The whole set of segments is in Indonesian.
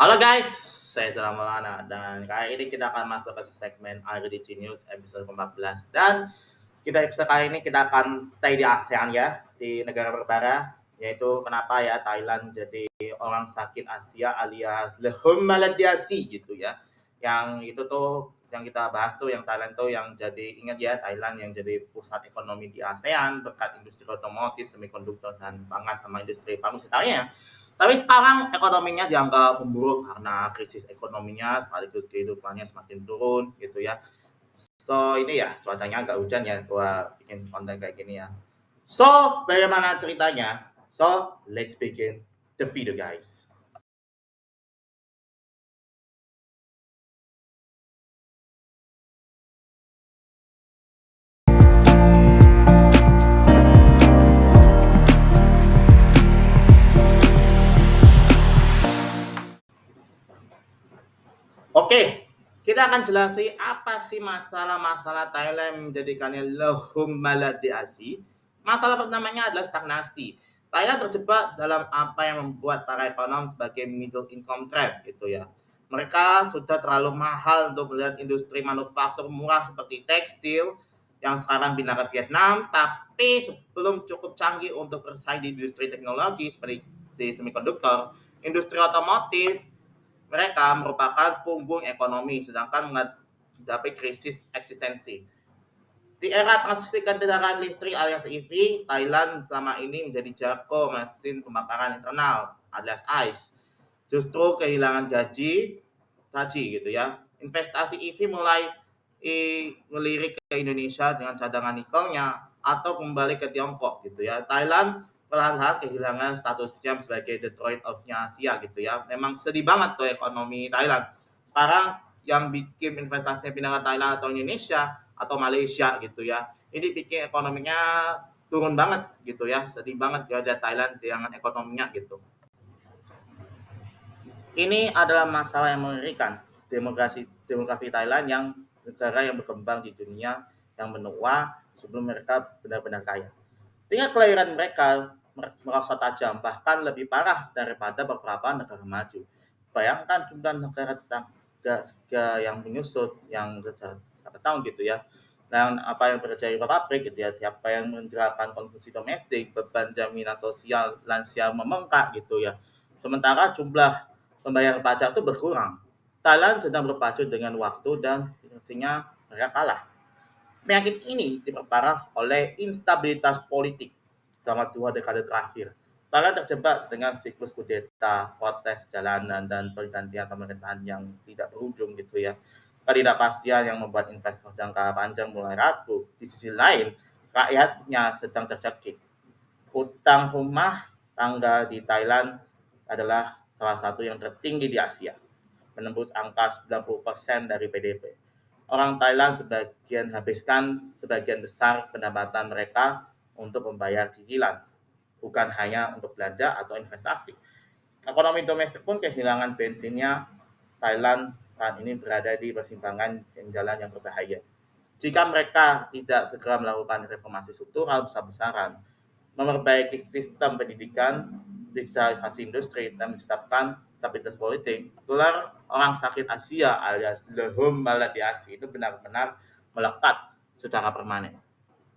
Halo guys, saya Salam Maulana dan kali ini kita akan masuk ke segmen RDC News episode ke-14 dan episode kali ini kita akan stay di ASEAN ya, di negara berbara, yaitu kenapa ya Thailand jadi orang sakit Asia alias lehum maladiasi gitu ya. Yang itu tuh yang kita bahas tuh yang Thailand tuh yang jadi ingat ya Thailand yang jadi pusat ekonomi di ASEAN berkat industri otomotif, semikonduktor dan pangan sama industri pariwisatanya. Tapi sekarang ekonominya dianggap memburuk karena krisis ekonominya sekaligus kehidupannya semakin turun gitu ya. So ini ya cuacanya agak hujan ya gua bikin konten kayak gini ya. So bagaimana ceritanya? So let's begin the video guys. Oke, kita akan jelasin apa sih masalah-masalah Thailand menjadikannya lehum maladiasi. Masalah pertamanya adalah stagnasi. Thailand terjebak dalam apa yang membuat para ekonom sebagai middle income trap gitu ya. Mereka sudah terlalu mahal untuk melihat industri manufaktur murah seperti tekstil yang sekarang pindah ke Vietnam, tapi sebelum cukup canggih untuk bersaing di industri teknologi seperti di semikonduktor, industri otomotif, mereka merupakan punggung ekonomi sedangkan menghadapi krisis eksistensi. Di era transisi kendaraan listrik alias EV, Thailand selama ini menjadi jago mesin pembakaran internal alias ICE. Justru kehilangan gaji gitu ya. Investasi EV mulai melirik ke Indonesia dengan cadangan nikelnya atau kembali ke Tiongkok gitu ya. Thailand perlahan-lahan kehilangan statusnya sebagai Detroit of-nya Asia gitu ya. Memang sedih banget tuh ekonomi Thailand. Sekarang yang bikin investasinya pindah ke Thailand atau Indonesia atau Malaysia gitu ya. Ini bikin ekonominya turun banget gitu ya. Sedih banget gak ada Thailand dengan ekonominya gitu. Ini adalah masalah yang mengerikan. Demografi Thailand yang negara yang berkembang di dunia yang menua sebelum mereka benar-benar kaya. Tingkat kelahiran mereka merasa tajam, bahkan lebih parah daripada beberapa negara maju. Bayangkan jumlah negara tetangga yang menyusut yang berapa tahun gitu ya. Dan apa yang terjadi di pabrik gitu ya, siapa yang menggerakkan konsumsi domestik, beban jaminan sosial lansia membengkak gitu ya. Sementara jumlah pembayar pajak itu berkurang. Thailand sedang berpacu dengan waktu dan artinya mereka kalah. Penyakit ini diperparah oleh instabilitas politik selama 2 dekade terakhir. Thailand terjebak dengan siklus kudeta, protes jalanan, dan pergantian pemerintahan yang tidak berujung gitu ya. Ketidakpastian yang membuat investor jangka panjang mulai ragu. Di sisi lain, rakyatnya sedang tercekik. Utang rumah tangga di Thailand adalah salah satu yang tertinggi di Asia, menembus angka 90% dari PDB. Orang Thailand sebagian besar pendapatan mereka untuk membayar cicilan, bukan hanya untuk belanja atau investasi. Ekonomi domestik pun kehilangan bensinnya. Thailand saat ini berada di persimpangan jalan yang berbahaya. Jika mereka tidak segera melakukan reformasi struktural besar-besaran, memperbaiki sistem pendidikan, digitalisasi industri, dan menciptakan stabilitas politik, gelar orang sakit Asia alias lehum maladiasi itu benar-benar melekat secara permanen.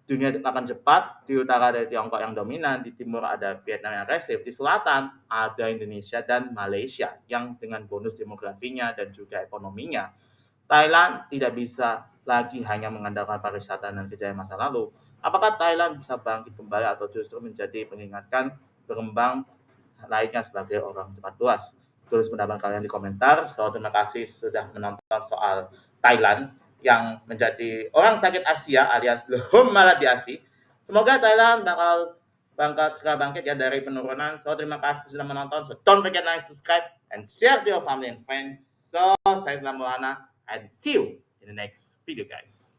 Dunia akan cepat, di utara ada Tiongkok yang dominan, di timur ada Vietnam yang agresif, di selatan ada Indonesia dan Malaysia yang dengan bonus demografinya dan juga ekonominya. Thailand tidak bisa lagi hanya mengandalkan pariwisata dan kejayaan masa lalu. Apakah Thailand bisa bangkit kembali atau justru menjadi pengingatkan berkembang lainnya sebagai orang cepat luas? Tulis pendapat kalian di komentar. So, terima kasih sudah menonton soal Thailand yang menjadi orang sakit Asia alias belum malah di Asia. Semoga Thailand bakal segera bangkit ya dari penurunan. So, terima kasih sudah menonton. So, don't forget like, subscribe, and share to your family and friends. So, saya Maulana and see you in the next video guys.